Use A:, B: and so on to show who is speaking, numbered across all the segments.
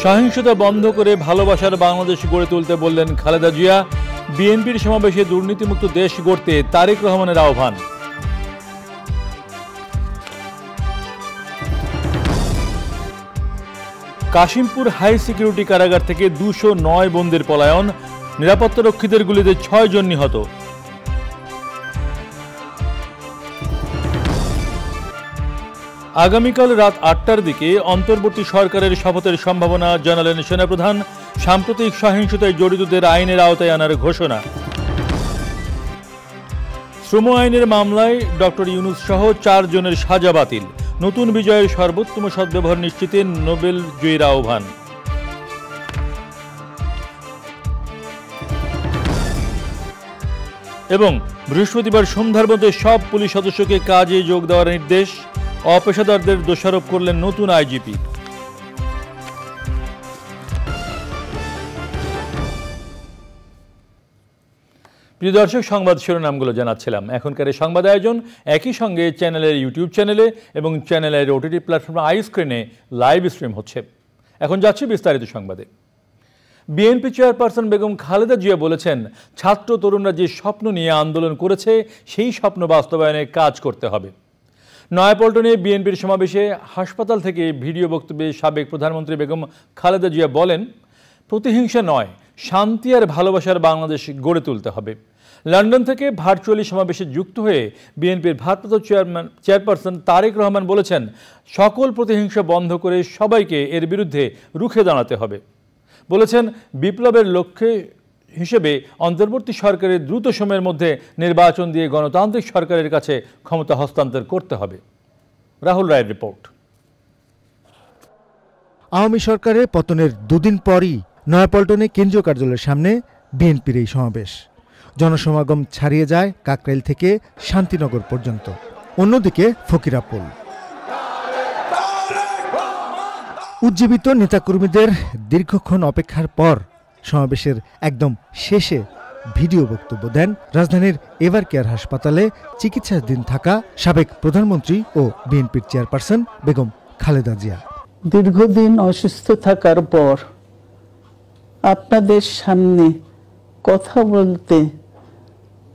A: সহিংসতা বন্ধ করে ভালোবাসার বাংলাদেশ গড়ে তুলতে বললেন খালেদা জিয়া। বিএনপির সমাবেশে দুর্নীতিমুক্ত দেশ গড়তে তারেক রহমানের আহ্বান। কাশিমপুর হাই সিকিউরিটি কারাগার থেকে 209 বন্দীর পলায়ন, নিরাপত্তারক্ষীদের গুলিতে 6 জন নিহত। আগামীকাল রাত 8টার দিকে অন্তর্বর্তী সরকারের শপথের সম্ভাবনা জানালেন সেনাপ্রধান। সাম্প্রতিক সহিংসতায় জড়িতদের আইনের আওতায় আনার ঘোষণা। শ্রম আইনের মামলায় ডক্টর ইউনূস সহ 4 জনের সাজা বাতিল। নতুন বিজয়ের সর্বোত্তম সদ্ব্যবহার নিশ্চিতে নোবেল জয়ীর আহ্বান। এবং বৃহস্পতিবার সন্ধ্যার মধ্যে সব পুলিশ সদস্যকে কাজে যোগ দেওয়ার নির্দেশ। অপেশাদারদের দোষারোপ করলেন নতুন আইজিপি। প্রিয় দর্শক, সংবাদ শিরোনামগুলো জানাচ্ছিলাম। এখনকার সংবাদ আয়োজন একই সঙ্গে চ্যানেলের ইউটিউব চ্যানেলে এবং চ্যানেলের ওটিটি প্ল্যাটফর্ম আইস্ক্রিনে লাইভ স্ট্রিম হচ্ছে। এখন যাচ্ছি বিস্তারিত সংবাদে। বিএনপি চেয়ারপারসন বেগম খালেদা জিয়া বলেছেন, ছাত্র তরুণরা যে স্বপ্ন নিয়ে আন্দোলন করেছে সেই স্বপ্ন বাস্তবায়নে কাজ করতে হবে। নয়াপল্টনে বিএনপির সমাবেশে হাসপাতাল থেকে ভিডিও বক্তব্যে সাবেক প্রধানমন্ত্রী বেগম খালেদা জিয়া বলেন, প্রতিহিংসা নয়, শান্তি আর ভালোবাসার বাংলাদেশ গড়ে তুলতে হবে। লন্ডন থেকে ভার্চুয়ালি সমাবেশে যুক্ত হয়ে বিএনপির ভারপ্রাপ্ত চেয়ারপারসন তারেক রহমান বলেছেন, সকল প্রতিহিংসা বন্ধ করে সবাইকে এর বিরুদ্ধে রুখে দাঁড়াতে হবে। বলেছেন, বিপ্লবের লক্ষ্যে হিসেবে অন্তর্বর্তী সরকারের দ্রুত সময়ের মধ্যে নির্বাচন দিয়ে গণতান্ত্রিক সরকারের কাছে ক্ষমতা হস্তান্তর করতে হবে। রাহুল রায়ের রিপোর্ট।
B: আওয়ামী সরকারের পতনের দুদিন পরই নয়াপল্টনে কেন্দ্রীয় কার্যালয়ের সামনে বিএনপির এই সমাবেশ। জনসমাগম ছাড়িয়ে যায় কাকরাইল থেকে শান্তিনগর পর্যন্ত, অন্যদিকে ফকিরাপুল। উজ্জীবিত নেতাকর্মীদের দীর্ঘক্ষণ অপেক্ষার পর সমাবেশের একদম শেষে ভিডিও বক্তব্য দেন রাজধানীর এভার কেয়ার হাসপাতালে চিকিৎসাধীন থাকা সাবেক প্রধানমন্ত্রী ও বিএনপির চেয়ারপারসন বেগম খালেদা জিয়া।
C: দীর্ঘদিন অসুস্থ থাকার পর আপনাদের সামনে কথা বলতে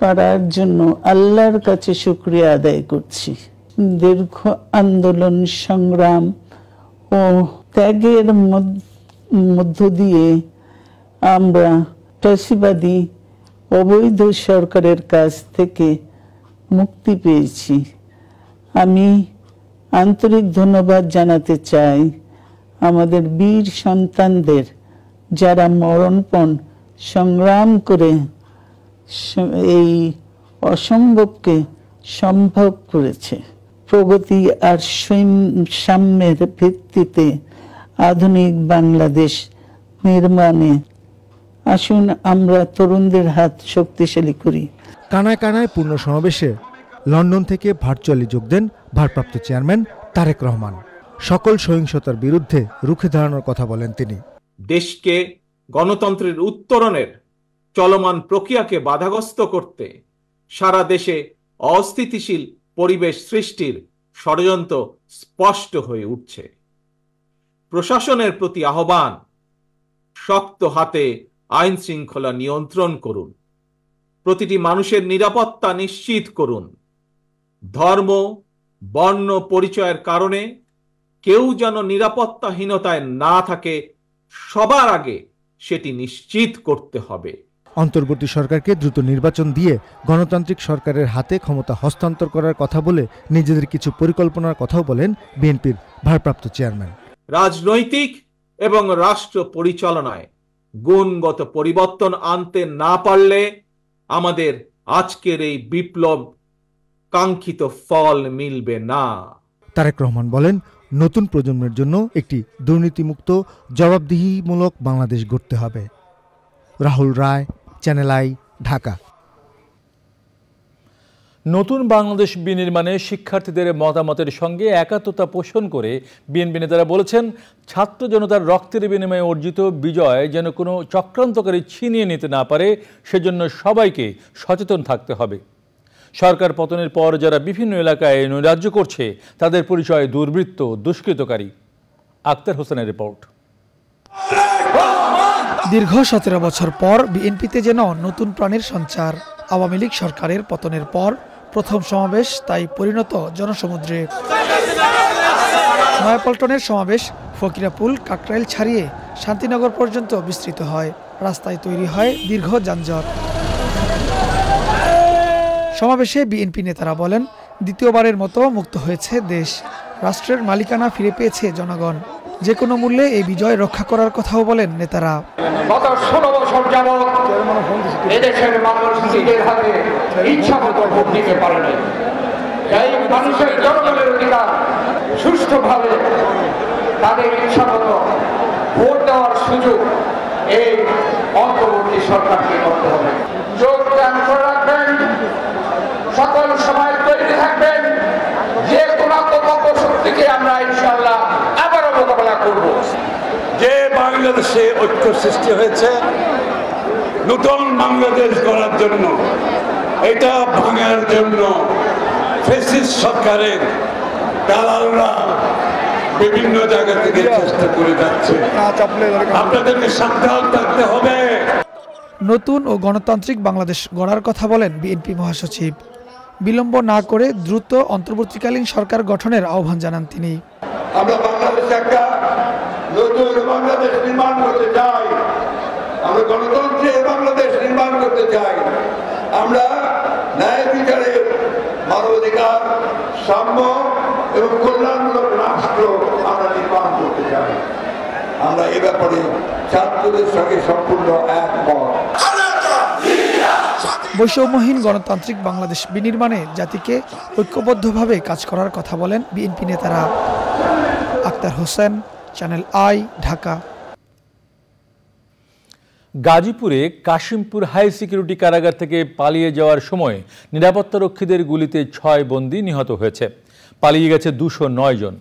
C: পারার জন্য আল্লাহর কাছে শুকরিয়া আদায় করছি। দীর্ঘ আন্দোলন, সংগ্রাম ও ত্যাগের মধ্য দিয়ে আমরা ফ্যাসিবাদী অবৈধ সরকারের কাছ থেকে মুক্তি পেয়েছি। আমি আন্তরিক ধন্যবাদ জানাতে চাই আমাদের বীর সন্তানদের, যারা মরণপণ সংগ্রাম করে এই অসম্ভবকে সম্ভব করেছে। প্রগতি আর সাম্যের ভিত্তিতে আধুনিক বাংলাদেশ নির্মাণে আসুন আমরা তরুণদের হাত শক্তিশালী করি।
B: কানায় কানায় পূর্ণ সমাবেশে লন্ডন থেকে ভার্চুয়ালি যোগ দেন ভারপ্রাপ্ত চেয়ারম্যান তারেক রহমান। সকল সহিংসতার বিরুদ্ধে রুখে দাঁড়ানোর কথা বলেন তিনি।
D: দেশকে গণতন্ত্রের উত্তরণের চলমান প্রক্রিয়াকে বাধাগ্রস্ত করতে সারা দেশে অস্থিতিশীল পরিবেশ সৃষ্টির ষড়যন্ত্র স্পষ্ট হয়ে উঠছে। প্রশাসনের প্রতি আহ্বান, শক্ত হাতে আইন শৃঙ্খলা নিয়ন্ত্রণ করুন, প্রতিটি মানুষের নিরাপত্তা নিশ্চিত করুন। ধর্ম, বর্ণ পরিচয়ের কারণে কেউ যেন নিরাপত্তাহীনতায় না থাকে, সবার আগে সেটি নিশ্চিত করতে হবে।
B: অন্তর্বর্তী সরকারকে দ্রুত নির্বাচন দিয়ে গণতান্ত্রিক সরকারের হাতে ক্ষমতা হস্তান্তর করার কথা বলে নিজেদের কিছু পরিকল্পনার কথাও বলেন বিএনপির ভারপ্রাপ্ত চেয়ারম্যান।
D: রাজনৈতিক এবং রাষ্ট্র পরিচালনায় গুণগত পরিবর্তন আনতে না পারলে আমাদের আজকের এই বিপ্লব কাঙ্ক্ষিত ফল মিলবে না।
B: তারেক রহমান বলেন, নতুন প্রজন্মের জন্য একটি দুর্নীতিমুক্ত, জবাবদিহিমূলক বাংলাদেশ গড়তে হবে। রাহুল রায়, চ্যানেল আই, ঢাকা।
A: নতুন বাংলাদেশ বিনির্মাণে শিক্ষার্থীদের মতামতের সঙ্গে একাত্মতা পোষণ করে বিএনপি নেতারা বলেছেন, ছাত্র জনতার রক্তের বিনিময়ে অর্জিত বিজয় যেন কোনো চক্রান্তকারী ছিনিয়ে নিতে না পারে, সেজন্য সবাইকে সচেতন থাকতে হবে। সরকার পতনের পর যারা বিভিন্ন এলাকায় নৈরাজ্য করছে তাদের পরিচয় দুর্বৃত্ত, দুষ্কৃতকারী। আক্তার হোসেনের রিপোর্ট।
E: দীর্ঘ 17 বছর পর বিএনপিতে যেন নতুন প্রাণের সঞ্চার। আওয়ামী লীগ সরকারের পতনের পর প্রথম সমাবেশ তাই পরিণত জনসমুদ্রে। নয়াপল্টনের সমাবেশ ফকিরাপুল কাকরাইল ছাড়িয়ে শান্তিনগর পর্যন্ত বিস্তৃত হয়। রাস্তায় তৈরি হয় দীর্ঘ যানজট। সমাবেশে বিএনপি নেতারা বলেন, দ্বিতীয়বারের মতো মুক্ত হয়েছে দেশ, রাষ্ট্রের মালিকানা ফিরে পেয়েছে জনগণ। যে কোনো মূল্যে এই বিজয় রক্ষা করার কথাও বলেন নেতারা।
F: গত 16 বছর যাবৎ এদেশের মানুষ নিজেদের হাতে ইচ্ছামতো ভোট দিতে পারেনি। এই মানুষের জনগণের অধিকার সুষ্ঠুভাবে তাদের ইচ্ছামতো ভোট দেওয়ার সুযোগ এই অন্তর্বর্তী সরকারকে করতে হবে। যোগদান করে রাখবেন, সকল সময় তৈরি থাকবেন, যে কোনো শক্তিকে আমরা ইনশাআল্লাহ আবারও মোকাবেলা করব।
G: যে বাংলাদেশে ঐক্য সৃষ্টি হয়েছে নতুন বাংলাদেশ গড়ার জন্য, এটা ভাঙার জন্য ফ্যাসিস্ট সরকারের দালালরা বিভিন্ন জায়গা থেকে চেষ্টা করে যাচ্ছে। আপনাদেরকে সাবধান থাকতে হবে।
E: নতুন ও গণতান্ত্রিক বাংলাদেশ গড়ার কথা বলেন বিএনপি মহাসচিব। বিলম্ব না করে দ্রুত অন্তর্বর্তীকালীন সরকার গঠনের আহ্বান জানান তিনি।
G: আমরা বাংলাদেশে একটা নতুন বাংলাদেশ নির্মাণ করতে চাই, আমরা গণতন্ত্রের বাংলাদেশ নির্মাণ করতে চাই, আমরা ন্যায় বিচারের, মানবাধিকার, সাম্য এবং কল্যাণমূলক রাষ্ট্র আমরা নির্মাণ করতে চাই। আমরা এ ব্যাপারে ছাত্রদের সঙ্গে সম্পূর্ণ একমত।
E: বৈষম্যহীন গণতান্ত্রিক বাংলাদেশ বিনির্মাণে জাতিকে ঐক্যবদ্ধভাবে কাজ করার কথা বলেন বিএনপি নেতারা। Akter Hossain, Channel I, Dhaka.
A: গাজীপুরে কাশিমপুর হাই সিকিউরিটি কারাগার থেকে পালিয়ে যাওয়ার সময় নিরাপত্তারক্ষীদের গুলিতে 6 বন্দী নিহত হয়েছে। পালিয়ে গেছে 209 জন।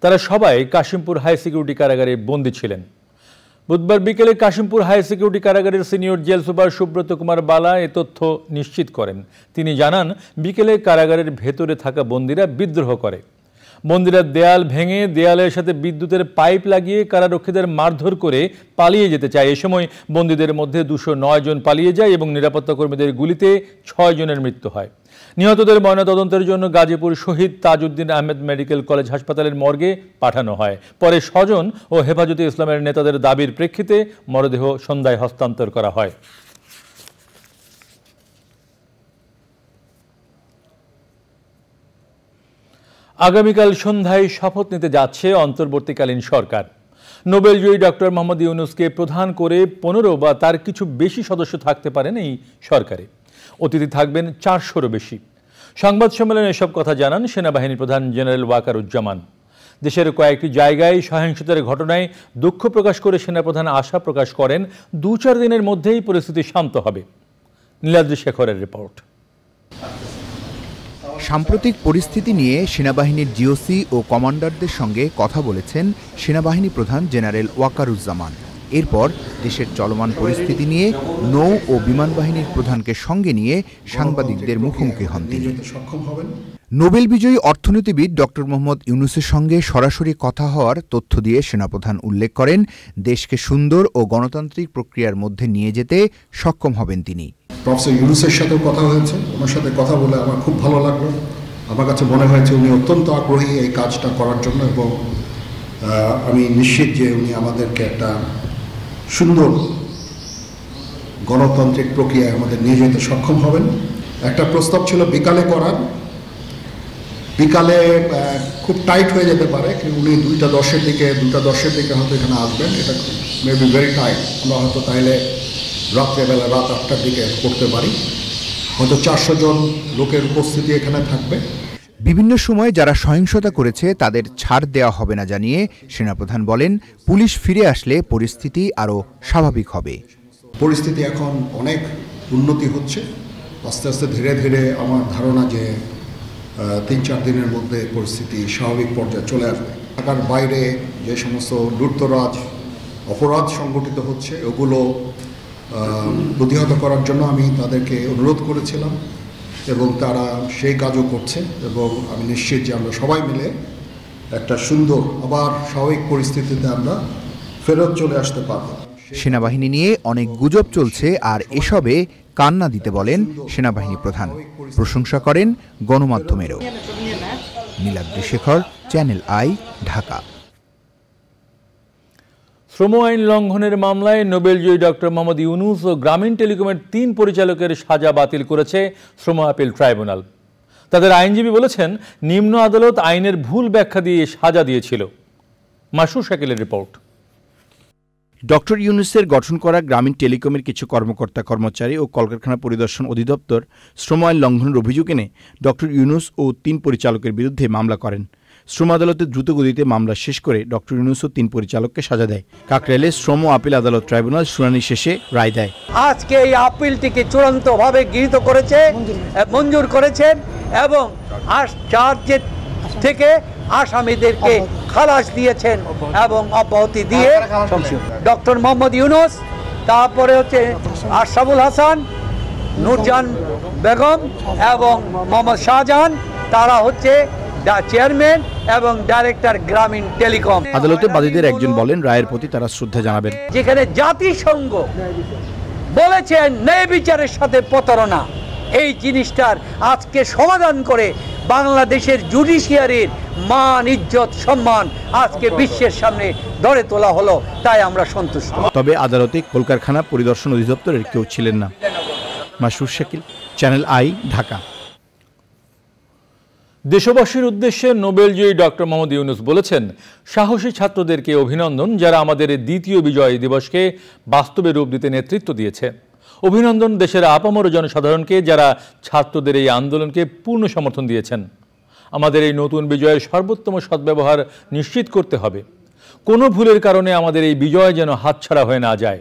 A: তারা সবাই কাশিমপুর হাই সিকিউরিটি কারাগারে বন্দী ছিলেন। বুধবার বিকেলে কাশিমপুর হাই সিকিউরিটি কারাগারের senior jail super Subrata Kumar Bala এ তথ্য নিশ্চিত করেন। তিনি জানান, বিকেলে কারাগারের ভেতরে থাকা বন্দীরা বিদ্রোহ করে। বন্দীরা দেয়াল ভেঙে দেয়ালের সাথে বিদ্যুতের পাইপ লাগিয়ে কারারক্ষীদের মারধর করে পালিয়ে যেতে চায়। এ সময় বন্দীদের মধ্যে 209 জন পালিয়ে যায় এবং নিরাপত্তা কর্মীদের গুলিতে 6 জনের মৃত্যু হয়। নিহতদের ময়নাতদন্তের জন্য গাজীপুর শহীদ তাজউদ্দিন আহমেদ মেডিকেল কলেজ হাসপাতালের মর্গে পাঠানো হয়। পরে স্বজন ও হেফাজতে ইসলামের নেতাদের দাবির প্রেক্ষিতে মরদেহ সন্ধ্যায় হস্তান্তর করা হয়। আগামীকাল সন্ধ্যায় শপথ নিতে যাচ্ছে অন্তর্বর্তীকালীন সরকার। নোবেলজয়ী ডক্টর মোহাম্মদ ইউনূসকে প্রধান করে 15 বা তার কিছু বেশি সদস্য থাকতে পারেন এই সরকারে। অতিথি থাকবেন 400-রও বেশি। সংবাদ সম্মেলনে এসব কথা জানান সেনাবাহিনী প্রধান জেনারেল ওয়াকারুজ্জামান। দেশের কয়েকটি জায়গায় সহিংসতার ঘটনায় দুঃখ প্রকাশ করে সেনাপ্রধান আশা প্রকাশ করেন 2-4 দিনের মধ্যেই পরিস্থিতি শান্ত হবে। নীলাদ্রি শেখরের রিপোর্ট।
H: সাম্প্রতিক পরিস্থিতি নিয়ে সেনাবাহিনীর জিওসি ও কমান্ডারদের সঙ্গে কথা বলেছেন সেনাবাহিনী প্রধান জেনারেল ওয়াকারুজ্জামান। এরপর দেশের চলমান পরিস্থিতি নিয়ে নৌ ও বিমান বাহিনীর প্রধানকে সঙ্গে নিয়ে সাংবাদিকদের মুখোমুখি হন তিনি। নোবেল বিজয়ী অর্থনীতিবিদ ডক্টর মোহাম্মদ ইউনূসের সঙ্গে সরাসরি কথা হওয়ার তথ্য দিয়ে সেনাপ্রধান উল্লেখ করেন, দেশকে সুন্দর ও গণতান্ত্রিক প্রক্রিয়ার মধ্যে নিয়ে যেতে সক্ষম হবেন তিনি।
I: প্রফেসর ইউনূসের সাথেও কথা হয়েছে, ওনার সাথে কথা বলে আমার খুব ভালো লাগলো। আমার কাছে মনে হয়েছে উনি অত্যন্ত আগ্রহী এই কাজটা করার জন্য, এবং আমি নিশ্চিত যে উনি আমাদেরকে একটা সুন্দর গণতান্ত্রিক প্রক্রিয়ায় আমাদের নিয়ে যেতে সক্ষম হবেন। একটা প্রস্তাব ছিল বিকালে করার, বিকালে খুব টাইট হয়ে যেতে পারে, কিন্তু উনি 2:10-এর দিকে হয়তো এখানে আসবেন। এটা মে বি ভেরি টাইট। আমরা হয়তো তাহলে রাত্রেবেলা রাত 8টার দিকে করতে পারি। হয়তো 400 জন লোকের উপস্থিতি এখানে থাকবে।
H: বিভিন্ন সময় যারা সহিংসতা করেছে তাদের ছাড় দেওয়া হবে না জানিয়ে সেনাপ্রধান বলেন, পুলিশ ফিরে আসলে পরিস্থিতি আরও স্বাভাবিক হবে।
I: পরিস্থিতি এখন অনেক উন্নতি হচ্ছে, আস্তে আস্তে ধীরে ধীরে আমার ধারণা যে 3-4 দিনের মধ্যে পরিস্থিতি স্বাভাবিক পর্যায়ে চলে আসবে। ঢাকার বাইরে যে সমস্ত লুটতরাজ অপরাধ সংগঠিত হচ্ছে ওগুলো প্রতিহত করার জন্য আমি তাদেরকে অনুরোধ করেছিলাম এবং তারা সেই কাজও করছে, এবং আমি নিশ্চিত যে আমরা সবাই মিলে একটা সুন্দর আবার স্বাভাবিক পরিস্থিতিতে আমরা ফেরত চলে আসতে পারব।
H: সেনাবাহিনী নিয়ে অনেক গুজব চলছে, আর এসবে কান্না দিতে বলেন সেনাবাহিনী প্রধান। প্রশংসা করেন গণমাধ্যমেরও। Niladri Shekhar, channel I, Dhaka.
A: শ্রম আইন লঙ্ঘনের মামলায় নোবেলজয়ী ডক্টর মোহাম্মদ ইউনূস ও গ্রামীণ টেলিকমের 3 পরিচালকের সাজা বাতিল করেছে শ্রম আপিল ট্রাইব্যুনাল। তাদের আইনজীবী বলেছেন, নিম্ন আদালত আইনের ভুল ব্যাখ্যা দিয়ে সাজা দিয়েছিল। মাসুর শাকিলের রিপোর্ট।
J: ডক্টর ইউনূসের গঠন করা গ্রামীণ টেলিকমের কিছু কর্মকর্তা কর্মচারী ও কলকারখানা পরিদর্শন অধিদপ্তর শ্রম আইন লঙ্ঘনের অভিযোগ এনে ডক্টর ইউনূস ও 3 পরিচালকের বিরুদ্ধে মামলা করেন। শ্রম আদালতে দ্রুতগতিতে মামলা শেষ করে ডক্টর ইউনূস ও 3 পরিচালককে সাজা দেয়। কাকরাইলে শ্রম আপিল আদালত ট্রাইব্যুনাল শুনানি শেষে রায় দেয়।
K: আজকে এই আপিলটিকে চূড়ান্তভাবে গৃহীত করেছে, মঞ্জুর করেছেন এবং চার্জের থেকে আসামিদেরকে খালাস দিয়েছেন এবং অব্যাহতি দিয়ে ডক্টর মোহাম্মদ ইউনূস, তারপরে হচ্ছে আশরাফুল হাসান, নূরজাহান বেগম এবং মোহাম্মদ শাহজাহান, তারা হচ্ছে চেয়ারম্যান এবং ডাইরেক্টর গ্রামীণ টেলিকম।
J: আদালতে বাদীদের একজন বলেন, রায়ের প্রতি তারা শ্রদ্ধা জানাবেন।
K: যেখানে জাতিসংঘ বলেছেন ন্যায় বিচারের সাথে প্রতারণা, এই জিনিসটার আজকে সমাধান করে বাংলাদেশের জুডিশিয়ারির মান, ইজ্জত, সম্মান আজকে বিশ্বের সামনে ধরে তোলা হলো, তাই আমরা সন্তুষ্ট।
J: তবে আদালতে কলকারখানা পরিদর্শন অধিদপ্তরের কেউ ছিলেন না। মাসুর শাকিল, চ্যানেল আই, ঢাকা।
A: দেশবাসীর উদ্দেশ্যে নোবেলজয়ী ডক্টর মোহাম্মদ ইউনূস বলেছেন, সাহসী ছাত্রদেরকে অভিনন্দন, যারা আমাদের দ্বিতীয় বিজয় দিবসকে বাস্তবে রূপ দিতে নেতৃত্ব দিয়েছে। অভিনন্দন দেশের আপামর জনসাধারণকে, যারা ছাত্রদের এই আন্দোলনকে পূর্ণ সমর্থন দিয়েছেন। আমাদের এই নতুন বিজয়ের সর্বোত্তম সদ্ব্যবহার নিশ্চিত করতে হবে। কোনো ভুলের কারণে আমাদের এই বিজয় যেন হাতছাড়া হয়ে না যায়।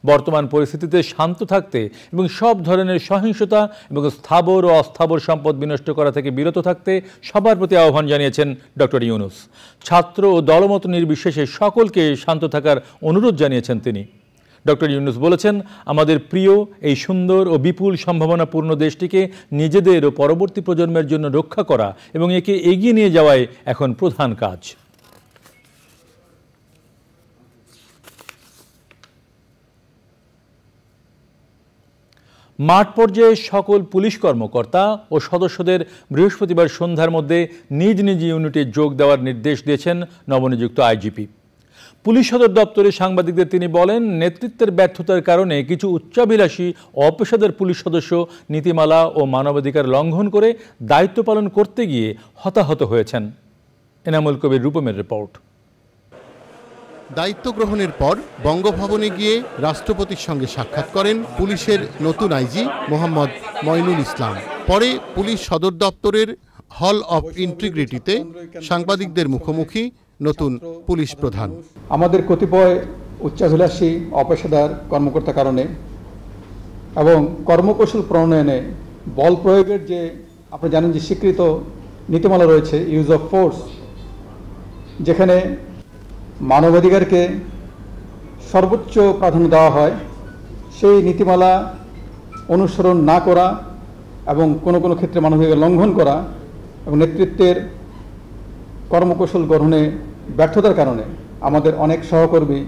A: বর্তমান পরিস্থিতিতে শান্ত থাকতে এবং সব ধরনের সহিংসতা এবং স্থাবর ও অস্থাবর সম্পদ বিনষ্ট করা থেকে বিরত থাকতে সবার প্রতি আহ্বান জানিয়েছেন ডক্টর ইউনূস। ছাত্র ও দলমত নির্বিশেষে সকলকে শান্ত থাকার অনুরোধ জানিয়েছেন তিনি। ডক্টর ইউনূস বলেছেন, আমাদের প্রিয় এই সুন্দর ও বিপুল সম্ভাবনাপূর্ণ দেশটিকে নিজেদের ও পরবর্তী প্রজন্মের জন্য রক্ষা করা এবং একে এগিয়ে নিয়ে যাওয়াই এখন প্রধান কাজ। মাঠ পর্যায়ে সকল পুলিশ কর্মকর্তা ও সদস্যদের বৃহস্পতিবার সন্ধ্যার মধ্যে নিজ নিজ ইউনিটে যোগ দেওয়ার নির্দেশ দিয়েছেন নবনিযুক্ত আইজিপি। পুলিশ সদর দপ্তরে সাংবাদিকদের তিনি বলেন, নেতৃত্বের ব্যর্থতার কারণে কিছু উচ্চাভিলাষী অপেশাদার পুলিশ সদস্য নীতিমালা ও মানবাধিকার লঙ্ঘন করে দায়িত্ব পালন করতে গিয়ে হতাহত হয়েছেন। এনামুল কবির, রূপমের রিপোর্ট।
L: দায়িত্ব গ্রহণের পর বঙ্গভবনে গিয়ে রাষ্ট্রপতির সঙ্গে সাক্ষাৎ করেন পুলিশের নতুন আইজি মোহাম্মদ মঈনুল ইসলাম। পরে পুলিশ সদর দপ্তরের হল অব ইন্টিগ্রিটিতে সাংবাদিকদের মুখোমুখি নতুন পুলিশ প্রধান।
M: আমাদের কতিপয় উচ্চাভিলাষী অপেশাদার কর্মকর্তার কারণে এবং কর্মকৌশল প্রণয়নে বল প্রয়োগের যে আপনি জানেন যে স্বীকৃত নীতিমালা রয়েছে, ইউজ অফ ফোর্স, যেখানে মানবাধিকারকে সর্বোচ্চ প্রাধান্য দেওয়া হয়, সেই নীতিমালা অনুসরণ না করা এবং কোনো কোনো ক্ষেত্রে মানবাধিকার লঙ্ঘন করা এবং নেতৃত্বের কর্মকৌশল গ্রহণে ব্যর্থতার কারণে আমাদের অনেক সহকর্মী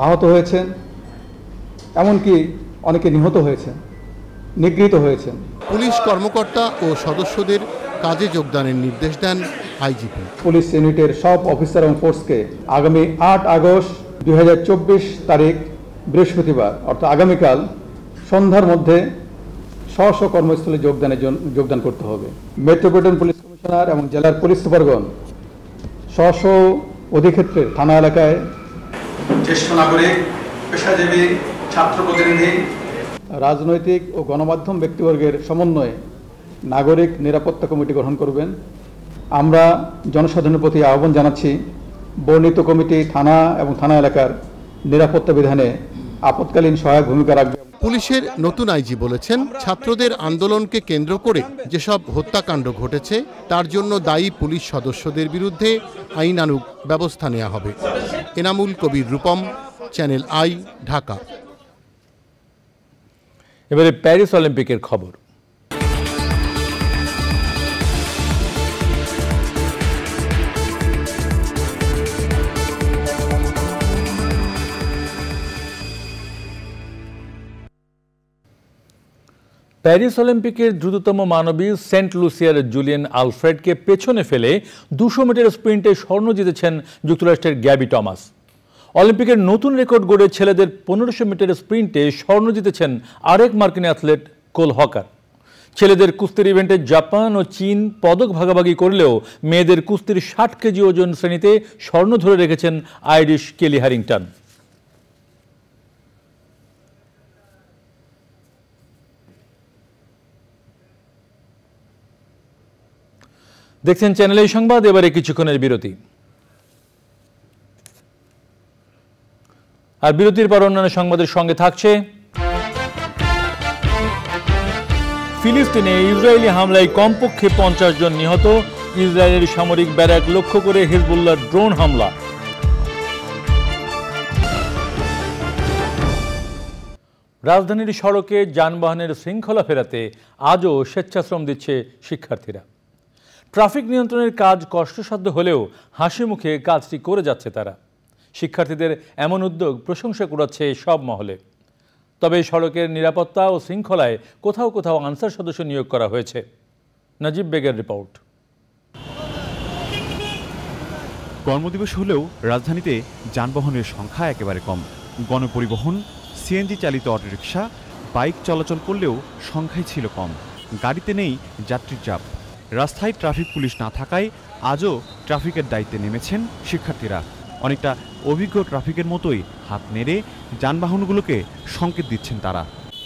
M: আহত হয়েছেন, এমনকি অনেকে নিহত হয়েছেন, নিগৃহীত হয়েছেন।
L: পুলিশ কর্মকর্তা ও সদস্যদের কাজে যোগদানের নির্দেশ দেন আইজিপি।
M: পুলিশ ইউনিটের সব অফিসার এবং ফোর্সকে আগামী 8 আগস্ট 2024 তারিখ বৃহস্পতিবার অর্থাৎ আগামীকাল সন্ধ্যার মধ্যে স্ব স্ব কর্মস্থলে যোগদান করতে হবে। মেট্রোপলিটন পুলিশ কমিশনার এবং জেলার পুলিশ সুপারগণ স্ব স্ব অধিক্ষেত্রের থানা এলাকায় জ্যেষ্ঠ নাগরিক, পেশাজীবী, ছাত্র প্রতিনিধি, রাজনৈতিক ও গণমাধ্যম ব্যক্তিবর্গের সমন্বয়ে নাগরিক নিরাপত্তা কমিটি গঠন করবেন। আমরা জনসাধারণের প্রতি আহ্বান জানাচ্ছি, বর্ণিত কমিটি থানা এবং থানা এলাকার নিরাপত্তা বিধানে আপৎকালীন সহায়ক ভূমিকা রাখবে।
L: পুলিশের নতুন আইজি বলেছেন, ছাত্রদের আন্দোলনকে কেন্দ্র করে যেসব হত্যাকাণ্ড ঘটেছে তার জন্য দায়ী পুলিশ সদস্যদের বিরুদ্ধে আইনানুগ ব্যবস্থা নেওয়া হবে। Enamul Kabir, Rupam, channel I, Dhaka.
A: এবারে প্যারিস অলিম্পিকের খবর। প্যারিস অলিম্পিকের দ্রুততম মানবী সেন্ট লুসিয়ার জুলিয়ান আলফ্রেডকে পেছনে ফেলে 200 মিটার স্প্রিন্টে স্বর্ণ জিতেছেন যুক্তরাষ্ট্রের গ্যাবি টমাস। অলিম্পিকের নতুন রেকর্ড গড়ে ছেলেদের 1500 মিটার স্প্রিন্টে স্বর্ণ জিতেছেন আরেক মার্কিন অ্যাথলেট কোল হকার। ছেলেদের কুস্তির ইভেন্টে জাপান ও চীন পদক ভাগাভাগি করলেও মেয়েদের কুস্তির 60 কেজি ওজন শ্রেণীতে স্বর্ণ ধরে রেখেছেন আইরিশ কেলি হ্যারিংটন। দেখছেন চ্যানেল এই সংবাদ। এবারে কিছুক্ষণের বিরতি, আর বিরতির পর অন্যান্য সংবাদের সঙ্গে থাকছে ফিলিস্তিনে ইসরায়েলি হামলায় কমপক্ষে 50 জন নিহত, ইসরায়েলের সামরিক ব্যারাক লক্ষ্য করে হিজবুল্লাহর ড্রোন হামলা। রাজধানীর সড়কে যানবাহনের শৃঙ্খলা ফেরাতে আজও স্বেচ্ছাশ্রম দিচ্ছে শিক্ষার্থীরা। ট্রাফিক নিয়ন্ত্রণের কাজ কষ্টসাধ্য হলেও হাসি মুখে কাজটি করে যাচ্ছে তারা। শিক্ষার্থীদের এমন উদ্যোগ প্রশংসা কুড়াচ্ছে সব মহলে। তবে সড়কের নিরাপত্তা ও শৃঙ্খলায় কোথাও কোথাও আনসার সদস্য নিয়োগ করা হয়েছে। নাজিব বেগের রিপোর্ট।
N: কর্মদিবস হলেও রাজধানীতে যানবাহনের সংখ্যা একেবারে কম। গণপরিবহন, সিএনজি চালিত অটোরিকশা, বাইক চলাচল করলেও সংখ্যাই ছিল কম। গাড়িতে নেই যাত্রীর চাপ। রাস্তায় ট্রাফিক পুলিশ না থাকায় আজও ট্রাফিকের দায়িত্বে নেমেছেন শিক্ষার্থীরা। অনেকটা অভিজ্ঞ ট্রাফিকের মতোই হাত নেড়ে যানবাহনগুলোকে সংকেত দিচ্ছেন তারা।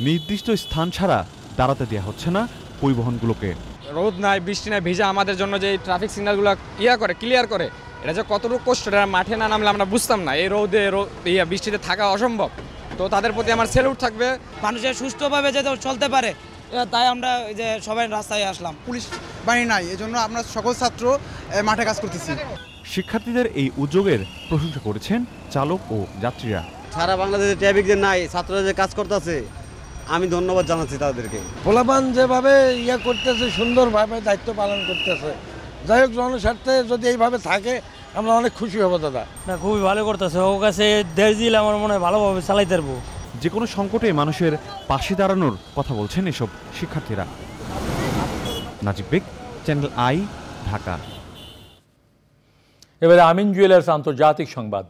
N: নির্দিষ্ট স্থান ছাড়া দাঁড়াতে দেওয়া হচ্ছে না পরিবহনগুলোকে।
O: রোদ নাই, বৃষ্টি নাই, ভিজা আমাদের জন্য যে ট্রাফিক সিগন্যালগুলো ক্লিয়ার করে, এটা যে কতটুকু কষ্ট, মাঠে না নামলে আমরা বুঝতাম না। এই রোদে বৃষ্টিতে থাকা অসম্ভব। তো তাদের প্রতি আমার স্যালুট থাকবে।
P: মানুষের সুষ্ঠুভাবে যাতে চলতে পারে, তাই আমরা যে সবাই রাস্তায় আসলাম।
Q: পুলিশ বাহিনী নাই, এজন্য আমরা সকল ছাত্র মাঠে কাজ করতেছি।
N: শিক্ষার্থীদের এই উদ্যোগের প্রশংসা করেছেন চালক ও যাত্রীরা।
R: সারা বাংলাদেশে ট্রাফিক যে নাই, ছাত্ররা যে কাজ করতেছে, আমি ধন্যবাদ জানাচ্ছি তাদেরকে।
S: পোলাপান যেভাবে করতেছে, সুন্দরভাবে দায়িত্ব পালন করতেছে। যাই হোক, জনস্বার্থে যদি এইভাবে থাকে আমরা অনেক খুশি হব। দাদা
P: না, খুবই ভালো করতেছে। ও কাছে দেশ দিলে আমার মনে হয় ভালোভাবে চালাইতে পারবো।
N: যে কোনো সংকটে মানুষের পাশে দাঁড়ানোর কথা বলছেন এসব শিক্ষার্থীরা। নাজিব বেগ, চ্যানেল আই, ঢাকা।
A: এবারে আমিন জুয়েলার্স আন্তর্জাতিক সংবাদ।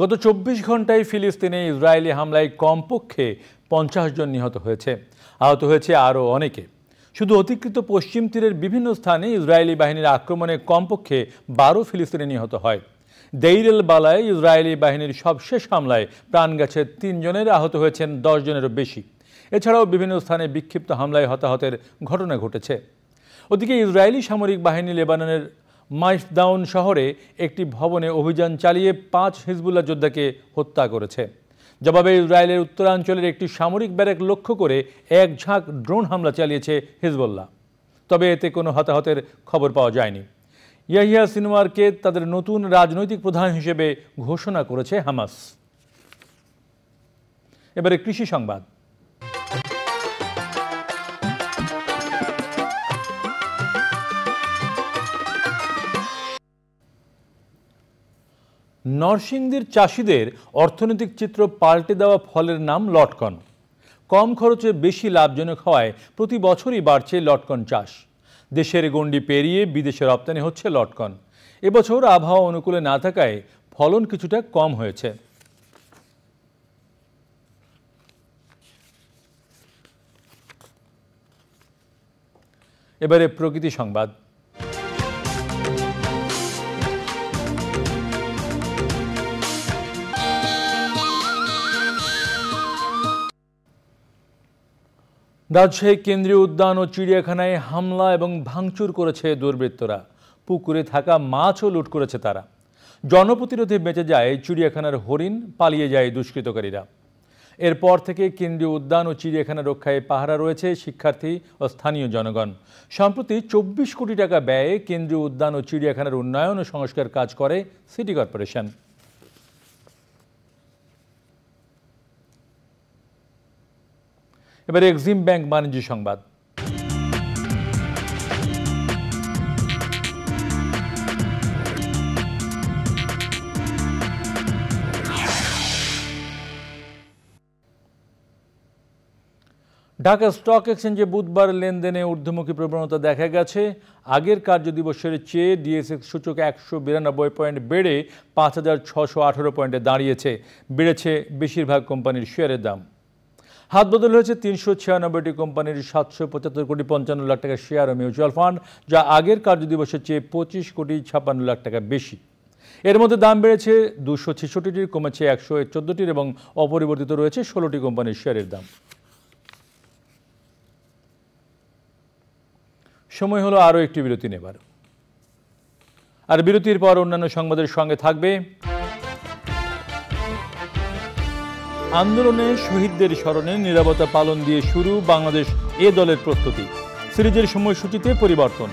A: গত 24 ঘন্টায় ফিলিস্তিনে ইসরায়েলি হামলায় কমপক্ষে 50 জন নিহত হয়েছে। আহত হয়েছে আরও অনেকে। শুধু অধিকৃত পশ্চিম তীরের বিভিন্ন স্থানে ইসরায়েলি বাহিনীর আক্রমণে কমপক্ষে 12 ফিলিস্তিনি নিহত হয়। দেইর এল বালায় ইসরায়েলি বাহিনীর সবশেষ হামলায় প্রাণ গেছে 3 জনের, আহত হয়েছেন 10 জনেরও বেশি। এছাড়াও বিভিন্ন স্থানে বিক্ষিপ্ত হামলায় হতাহতের ঘটনা ঘটেছে। ওদিকে ইসরায়েলি সামরিক বাহিনী লেবাননের মাইসদাউন শহরে একটি ভবনে অভিযান চালিয়ে 5 হিজবুল্লাহ যোদ্ধাকে হত্যা করেছে। জবাবে ইসরায়েলের উত্তরাঞ্চলের একটি সামরিক ব্যারাক লক্ষ্য করে এক ঝাঁক ড্রোন হামলা চালিয়েছে হিজবুল্লাহ। তবে এতে কোনো হতাহতের খবর পাওয়া যায়নি। ইয়াহিয়া সিনওয়ারকে তাদের নতুন রাজনৈতিক প্রধান হিসেবে ঘোষণা করেছে হামাস। এবারে কৃষি সংবাদ। নরসিংদীর চাষিদের অর্থনৈতিক চিত্র পাল্টে দেওয়া ফলের নাম লটকন। কম খরচে বেশি লাভজনক হওয়ায় প্রতি বছরই বাড়ছে লটকন চাষ। দেশের গণ্ডি পেরিয়ে বিদেশে রপ্তানি হচ্ছে লটকন। এবছর আবহাওয়া অনুকূলে না থাকায় ফলন কিছুটা কম হয়েছে। এবারে প্রকৃতি সংবাদ। রাজশাহী কেন্দ্রীয় উদ্যান ও চিড়িয়াখানায় হামলা এবং ভাঙচুর করেছে দুর্বৃত্তরা। পুকুরে থাকা মাছও লুট করেছে তারা। জনপ্রতিরোধে বেঁচে যায় চিড়িয়াখানার হরিণ, পালিয়ে যায় দুষ্কৃতকারীরা। এরপর থেকে কেন্দ্রীয় উদ্যান ও চিড়িয়াখানা রক্ষায় পাহারা রয়েছে শিক্ষার্থী ও স্থানীয় জনগণ। সম্প্রতি 24 কোটি টাকা ব্যয়ে কেন্দ্রীয় উদ্যান ও চিড়িয়াখানার উন্নয়ন ও সংস্কার কাজ করে সিটি কর্পোরেশন। এবারে এক্সিম ব্যাংক বাণিজ্য সংবাদ। ঢাকা স্টক এক্সচেঞ্জে বুধবার লেনদেনে ঊর্ধ্বমুখী প্রবণতা দেখা গেছে। আগের কার্যদিবসের চেয়ে ডিএসএক্স সূচক 192 পয়েন্ট বেড়ে 5618 পয়েন্টে দাঁড়িয়েছে। বেড়েছে বেশিরভাগ কোম্পানির শেয়ারের দাম। হাত বদল হয়েছে 396টি কোম্পানির 775 কোটি 55 লাখ টাকা শেয়ার ও মিউচুয়াল ফান্ড, যা আগের কার্যদিবসের চেয়ে 25 কোটি 56 লাখ টাকা বেশি। এর মধ্যে দাম বেড়েছে 266টির, কমেছে 114টির এবং অপরিবর্তিত রয়েছে 16টি কোম্পানির শেয়ারের দাম। সময় হলো আরও একটি বিরতি নেবার। আর বিরতির পর অন্যান্য সংবাদের সঙ্গে থাকবে আন্দোলনে শহীদদের স্মরণে নিরাপত্তা পালন দিয়ে শুরু বাংলাদেশ এ দলের প্রস্তুতি, সিরিজের সময়সূচিতে পরিবর্তন,